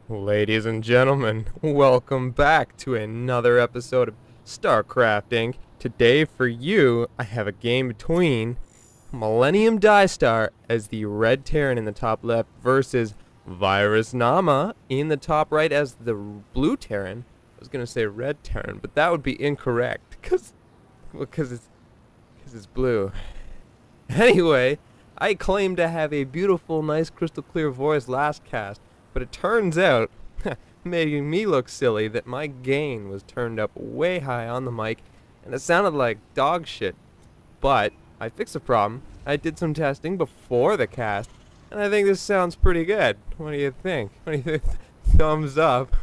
Ladies and gentlemen, welcome back to another episode of StarCrafting. Today for you, I have a game between Millennium Diestar as the red Terran in the top left versus Virus Naama in the top right as the blue Terran. I was going to say red Terran, but that would be incorrect because it's blue. Anyway, I claim to have a beautiful, nice, crystal clear voice last cast. But it turns out, making me look silly, that my gain was turned up way high on the mic, and it sounded like dog shit. But I fixed the problem. I did some testing before the cast, and I think this sounds pretty good. What do you think? What do you think? Thumbs up.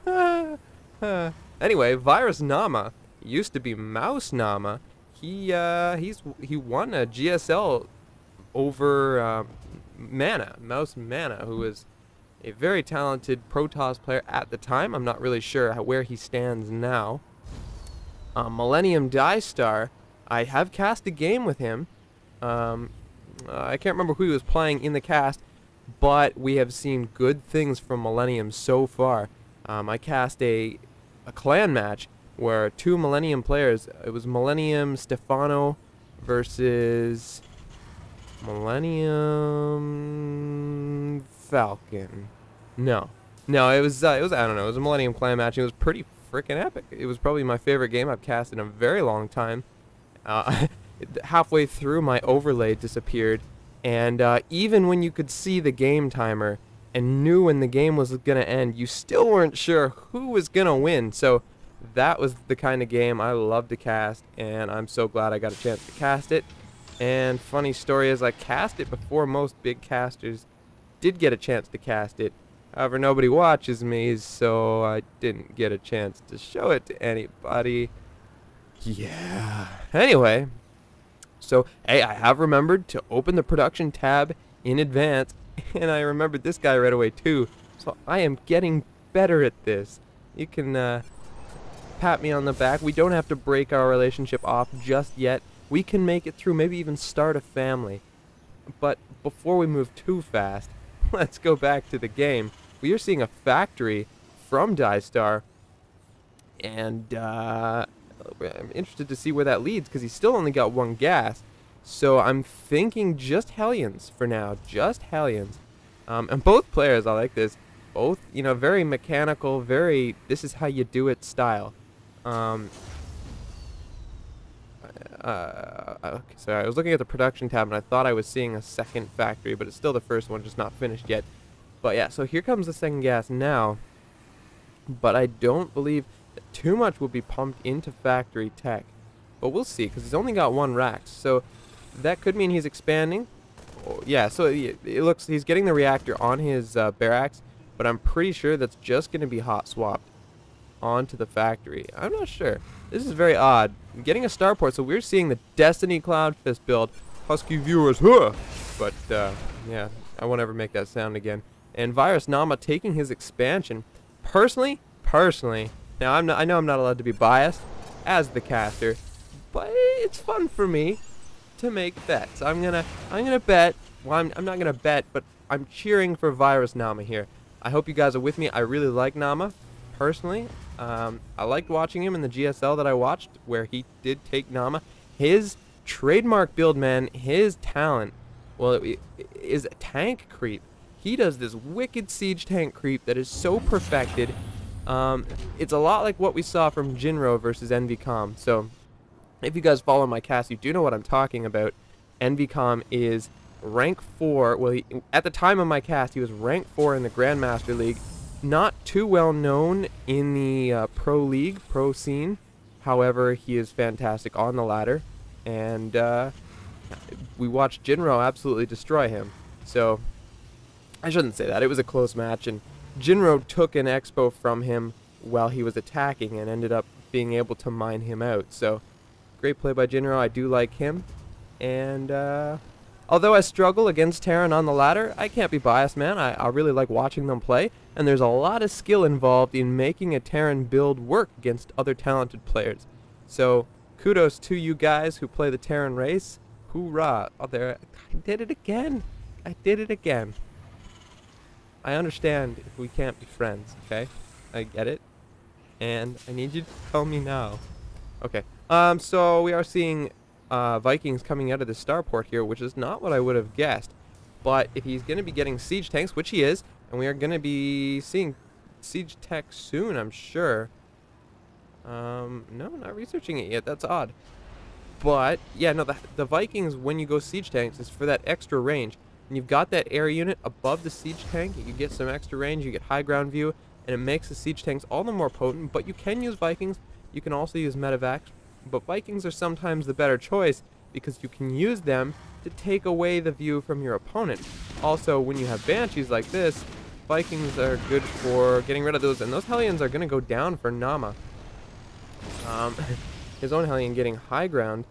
Anyway, Virus Naama used to be Mouse Naama. He won a GSL over Mouse Mana, who was a very talented Protoss player at the time. I'm not really sure where he stands now. Millennium Diestar, I have cast a game with him. I can't remember who he was playing in the cast, but we have seen good things from Millennium so far. I cast a clan match where two Millennium players, it was Millennium Stefano versus Millennium Falcon. No, it was I don't know. It was a Millennium Clan match. It was pretty freaking epic. It was probably my favorite game I've cast in a very long time. Halfway through, my overlay disappeared, and even when you could see the game timer and knew when the game was gonna end, you still weren't sure who was gonna win. So that was the kind of game I love to cast, and I'm so glad I got a chance to cast it. And funny story is, I cast it before most big casters did get a chance to cast it. However, nobody watches me, so I didn't get a chance to show it to anybody. Yeah. Anyway, so hey, I have remembered to open the production tab in advance, and I remembered this guy right away too. So I am getting better at this. You can pat me on the back. We don't have to break our relationship off just yet. We can make it through, maybe even start a family. But before we move too fast, let's go back to the game. We are seeing a factory from Diestar, and I'm interested to see where that leads, because he's still only got one gas. So I'm thinking just Hellions for now, just Hellions. And both players, I like this, both, very mechanical, very this is how you do it style. Okay, so I was looking at the production tab, and I thought I was seeing a second factory, but it's still the first one, just not finished yet. But yeah, so here comes the second gas now, but I don't believe that too much will be pumped into factory tech. But we'll see, because he's only got one rack, so that could mean he's expanding. Oh, yeah, so it looks he's getting the reactor on his barracks, but I'm pretty sure that's just going to be hot swapped onto the factory. I'm not sure. This is very odd. I'm getting a starport, so we're seeing the Destiny Cloud Fist build. Husky viewers, huh? But yeah, I won't ever make that sound again. And Virus Naama taking his expansion. Personally, now I know I'm not allowed to be biased as the caster, but it's fun for me to make bets. I'm gonna bet. Well, I'm not gonna bet, but I'm cheering for Virus Naama here. I hope you guys are with me. I really like Naama. Personally, I liked watching him in the GSL that I watched, where he did take Naama. His trademark build, man, his talent, well, it is tank creep. He does this wicked siege tank creep that is so perfected. It's a lot like what we saw from Jinro versus NVCom. So, if you guys follow my cast, you do know what I'm talking about. NVCom is rank 4. Well, at the time of my cast, he was rank 4 in the Grandmaster League. Not too well known in the pro scene. However, he is fantastic on the ladder, and we watched Jinro absolutely destroy him. So I shouldn't say that. It was a close match, and Jinro took an expo from him while he was attacking and ended up being able to mine him out. So great play by Jinro. I do like him, and although I struggle against Terran on the ladder, I can't be biased, man. I really like watching them play, and there's a lot of skill involved in making a Terran build work against other talented players. So kudos to you guys who play the Terran race. Hoorah! Oh, there, I did it again. I understand if we can't be friends, okay? I get it. And I need you to tell me now. Okay. So we are seeing Vikings coming out of the starport here, which is not what I would have guessed. But if he's going to be getting siege tanks, which he is, and we are going to be seeing siege tech soon, I'm sure. No, not researching it yet. That's odd. But, yeah, no, the Vikings, when you go siege tanks, is for that extra range. And you've got that air unit above the siege tank. You get some extra range, you get high ground view, and it makes the siege tanks all the more potent. But you can use Vikings. You can also use medevacs. But Vikings are sometimes the better choice because you can use them to take away the view from your opponent. Also, when you have Banshees like this, Vikings are good for getting rid of those. And those Hellions are going to go down for Naama. His own Hellion getting high ground.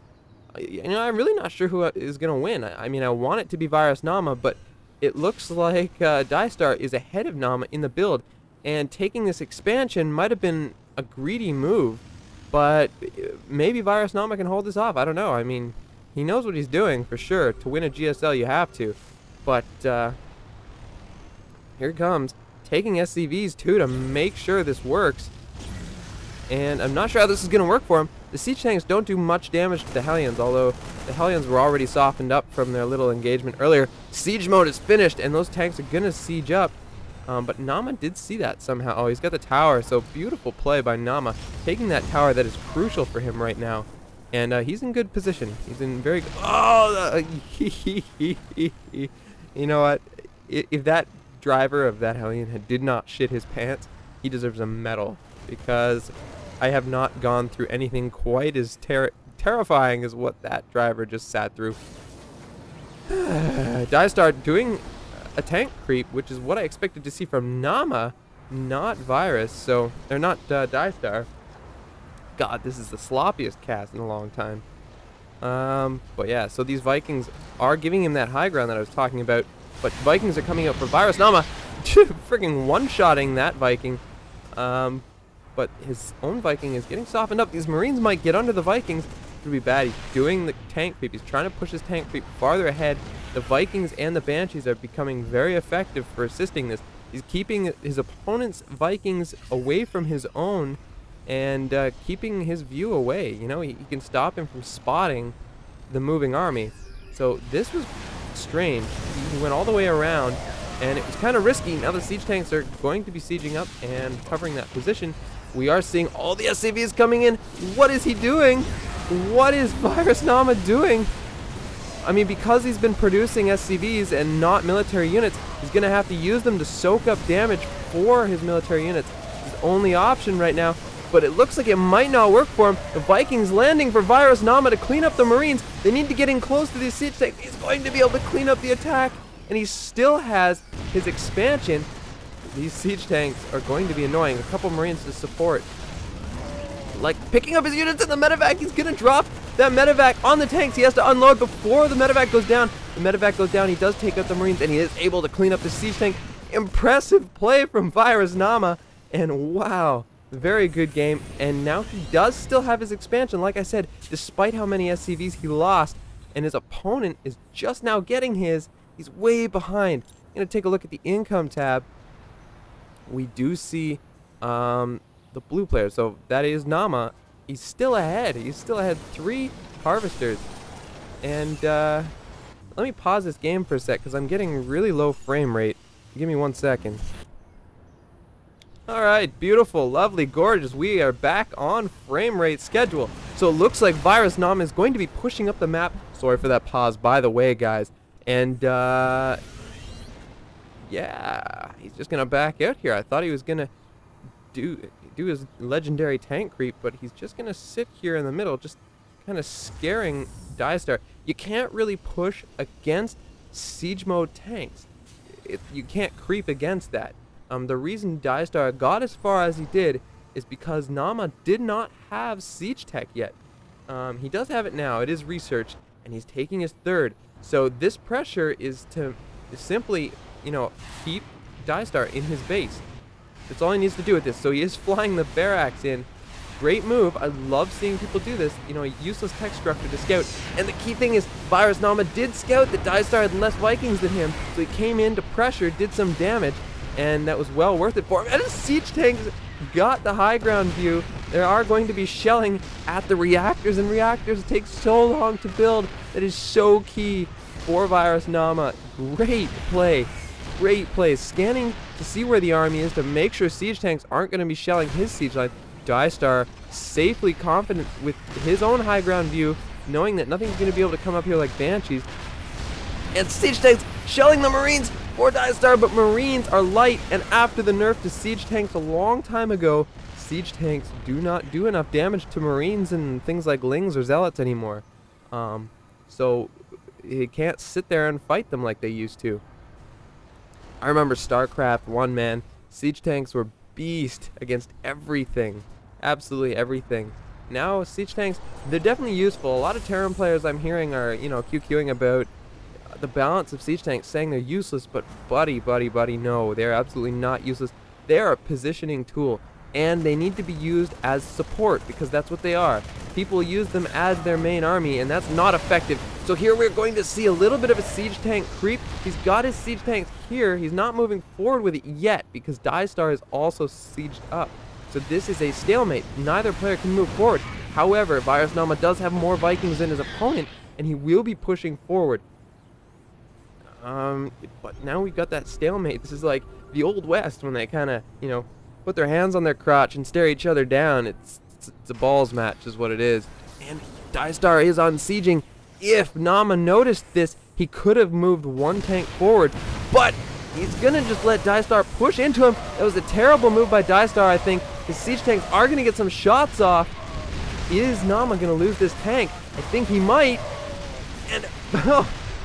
You know, I'm really not sure who is going to win. I mean, I want it to be Virus Naama, but it looks like Diestar is ahead of Naama in the build. And taking this expansion might have been a greedy move, but maybe Virus Naama can hold this off. I don't know. I mean, he knows what he's doing for sure. To win a GSL, you have to. But here it comes. Taking SCVs, too, to make sure this works. And I'm not sure how this is going to work for him. The siege tanks don't do much damage to the Hellions, although the Hellions were already softened up from their little engagement earlier. Siege mode is finished, and those tanks are going to siege up. But Naama did see that somehow. Oh, he's got the tower, so beautiful play by Naama. Taking that tower that is crucial for him right now. And he's in good position. He's in very good... Oh! You know what? If that driver of that Hellion did not shit his pants, he deserves a medal. Because I have not gone through anything quite as terrifying as what that driver just sat through. Diestar doing a tank creep, which is what I expected to see from Naama, not Virus. So, they're not Diestar. God, this is the sloppiest cast in a long time. But yeah, so these Vikings are giving him that high ground that I was talking about. But Vikings are coming out for Virus Naama, freaking one-shotting that Viking. But his own Viking is getting softened up. These Marines might get under the Vikings. It would be bad. He's doing the tank creep. He's trying to push his tank creep farther ahead. The Vikings and the Banshees are becoming very effective for assisting this. He's keeping his opponent's Vikings away from his own and keeping his view away. You know, he can stop him from spotting the moving army. So this was strange. He went all the way around, and it was kind of risky. Now the siege tanks are going to be sieging up and covering that position. We are seeing all the SCVs coming in. What is he doing? What is Virus Naama doing? I mean, because he's been producing SCVs and not military units, he's going to have to use them to soak up damage for his military units. His only option right now, but it looks like it might not work for him. The Vikings landing for Virus Naama to clean up the Marines. They need to get in close to these siege tanks. He's going to be able to clean up the attack, and he still has his expansion. These siege tanks are going to be annoying. A couple Marines to support. Like picking up his units in the medevac. He's going to drop that medevac on the tanks. He has to unload before the medevac goes down. The medevac goes down. He does take out the Marines, and he is able to clean up the siege tank. Impressive play from Virus Naama. And wow, very good game. And now he does still have his expansion. Like I said, despite how many SCVs he lost, and his opponent is just now getting his, he's way behind. I'm going to take a look at the income tab. We do see the blue player, so that is Naama. He's still ahead. He's still ahead 3 harvesters. And let me pause this game for a sec because I'm getting really low frame rate. Give me 1 second. Alright, beautiful, lovely, gorgeous. We are back on frame rate schedule. So it looks like Virus Naama is going to be pushing up the map. Sorry for that pause, by the way, guys. And yeah, he's just going to back out here. I thought he was going to do his legendary tank creep, but he's just going to sit here in the middle, just kind of scaring Diestar. You can't really push against siege mode tanks. You can't creep against that. The reason Diestar got as far as he did is because Naama did not have siege tech yet. He does have it now. It is researched, and he's taking his 3rd. So this pressure is to simply, you know, keep Diestar in his base. That's all he needs to do with this. So he is flying the barracks in. Great move. I love seeing people do this. You know, a useless tech structure to scout. And the key thing is, Virus Naama did scout that Diestar had less Vikings than him. So he came in to pressure, did some damage. and that was well worth it for him. And his siege tanks got the high ground view. They are going to be shelling at the reactors, and reactors take so long to build. That is so key for Virus Naama. Great play. Great play. Scanning to see where the army is to make sure siege tanks aren't going to be shelling his siege line. Diestar safely confident with his own high ground view, knowing that nothing's going to be able to come up here like banshees. And siege tanks shelling the Marines for Diestar, but Marines are light, and after the nerf to siege tanks a long time ago, siege tanks do not do enough damage to Marines and things like Lings or Zealots anymore. So you can't sit there and fight them like they used to. I remember StarCraft 1, man. Siege tanks were beast against everything. Absolutely everything. Now, siege tanks, they're definitely useful. A lot of Terran players I'm hearing are, you know, QQing about the balance of siege tanks, saying they're useless, but buddy, no, they're absolutely not useless. They're a positioning tool, and they need to be used as support, because that's what they are. People use them as their main army, and that's not effective. So here we're going to see a little bit of a siege tank creep. He's got his siege tanks here. He's not moving forward with it yet, because Diestar is also sieged up. So this is a stalemate. Neither player can move forward. However, Virus Naama does have more Vikings than his opponent, and he will be pushing forward. But now we've got that stalemate. This is like the Old West when they kind of, you know, put their hands on their crotch and stare each other down. It's a balls match is what it is. And Diestar is on sieging. If Naama noticed this, he could have moved one tank forward, but he's gonna just let Diestar push into him. That was a terrible move by Diestar, I think. His siege tanks are gonna get some shots off. Is Naama gonna lose this tank? I think he might. And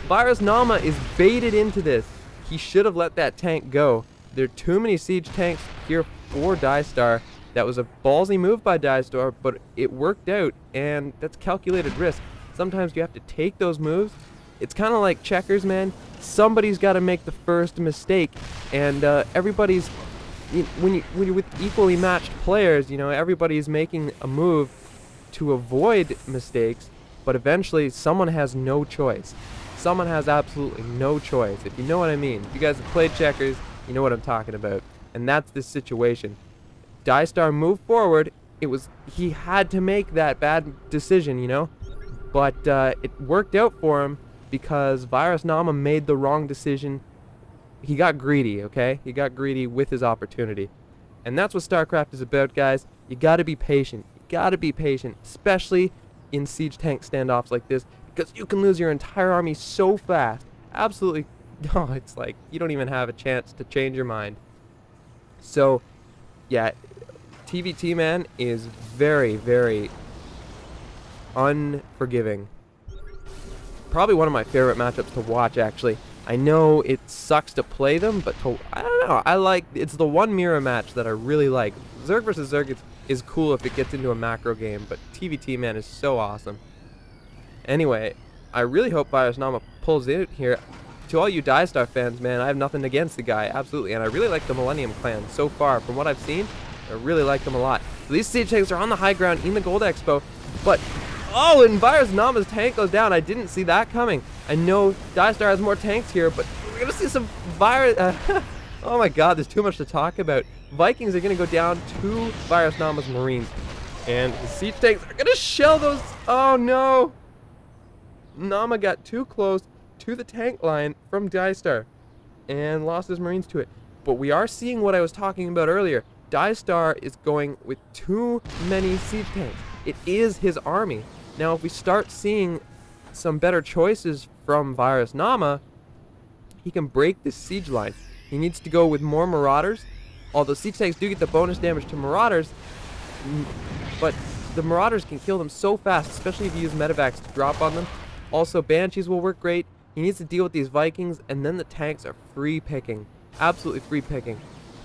Virus Naama is baited into this. He should have let that tank go. There are too many siege tanks here for Diestar. That was a ballsy move by Diestar, but it worked out, and that's calculated risk. Sometimes you have to take those moves. It's kind of like checkers, man. Somebody's got to make the first mistake, and everybody's, when you're with equally matched players, you know, everybody's making a move to avoid mistakes, but eventually someone has no choice. Someone has absolutely no choice, if you know what I mean. If you guys have played checkers, you know what I'm talking about. And that's this situation. Diestar moved forward. He had to make that bad decision, you know? But it worked out for him because Virus Naama made the wrong decision. He got greedy, okay? He got greedy with his opportunity. And that's what StarCraft is about, guys. You gotta be patient. You gotta be patient, especially in siege tank standoffs like this, because you can lose your entire army so fast. Absolutely. Oh, it's like you don't even have a chance to change your mind. So, yeah, TVT, man, is very, very unforgiving. Probably one of my favorite matchups to watch, actually. I know it sucks to play them, but I don't know. It's the one mirror match that I really like. Zerg versus Zerg is cool if it gets into a macro game, but TVT, man, is so awesome. Anyway, I really hope Virus Naama pulls it here. To all you Diestar fans, man, I have nothing against the guy, absolutely. And I really like the Millennium Clan so far. From what I've seen, I really like them a lot. So these siege tanks are on the high ground in the Gold Expo, but oh, and Virus Naama's tank goes down. I didn't see that coming. I know Diestar has more tanks here, but we're gonna see some Virus. Oh my God, there's too much to talk about. Vikings are gonna go down to Virus Naama's Marines, and the siege tanks are gonna shell those. Oh no! Naama got too close to the tank line from Diestar and lost his Marines to it. But we are seeing what I was talking about earlier. Diestar is going with too many siege tanks. It is his army. Now, if we start seeing some better choices from Virus Naama, he can break this siege line. He needs to go with more Marauders. Although siege tanks do get the bonus damage to Marauders, but the Marauders can kill them so fast, especially if you use medevacs to drop on them. Also, Banshees will work great. He needs to deal with these Vikings, and then the tanks are free picking. Absolutely free picking.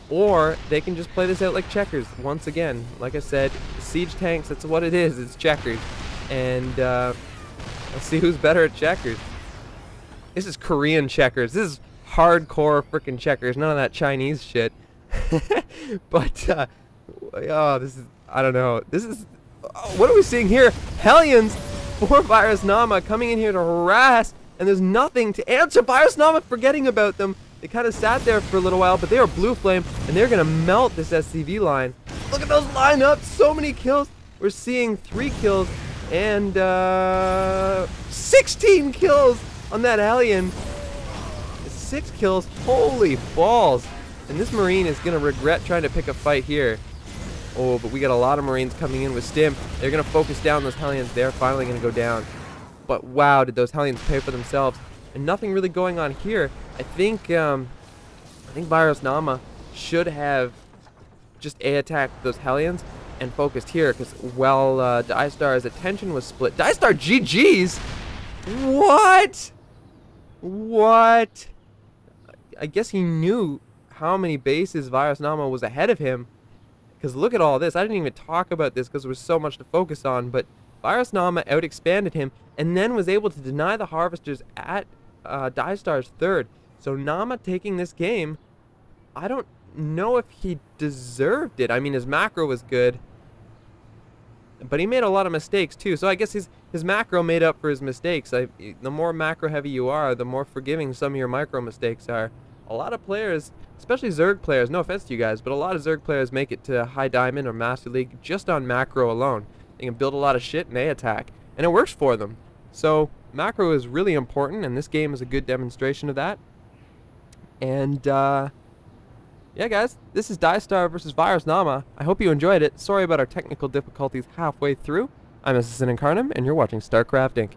Or they can just play this out like checkers. Once again, like I said, siege tanks, that's what it is. It's checkers. And let's see who's better at checkers. This is Korean checkers. This is hardcore freaking checkers. None of that Chinese shit. But, oh, this is, I don't know. This is, what are we seeing here? Hellions for Virus Naama coming in here to harass, and there's nothing to answer. Virus Naama forgetting about them. They kind of sat there for a little while, but they are blue flame, and they're going to melt this SCV line. Look at those lineups. So many kills. We're seeing 3 kills and 16 kills on that alien. 6 kills. Holy balls. And this Marine is going to regret trying to pick a fight here. Oh, but we got a lot of Marines coming in with Stim. They're going to focus down those Hellions. They're finally going to go down. But wow, did those Hellions pay for themselves. And nothing really going on here. I think Virus Naama should have just A-attacked those Hellions and focused here, because while Diestar's attention was split. Diestar GG's? What? What? I guess he knew how many bases Virus Naama was ahead of him. Because look at all this. I didn't even talk about this because there was so much to focus on. But Virus Naama out-expanded him and then was able to deny the Harvesters at Diestar's third. So Naama taking this game, I don't know if he deserved it. I mean, his macro was good, but he made a lot of mistakes too. So I guess his macro made up for his mistakes. The more macro heavy you are, the more forgiving some of your micro mistakes are. A lot of players, especially Zerg players, no offense to you guys, but a lot of Zerg players make it to High Diamond or Master League just on macro alone. They can build a lot of shit and they attack, and it works for them. So macro is really important, and this game is a good demonstration of that. And yeah, guys, this is Diestar versus Virus Naama. I hope you enjoyed it. Sorry about our technical difficulties halfway through. I'm Assistant Incarnate, and you're watching StarCraft Inc.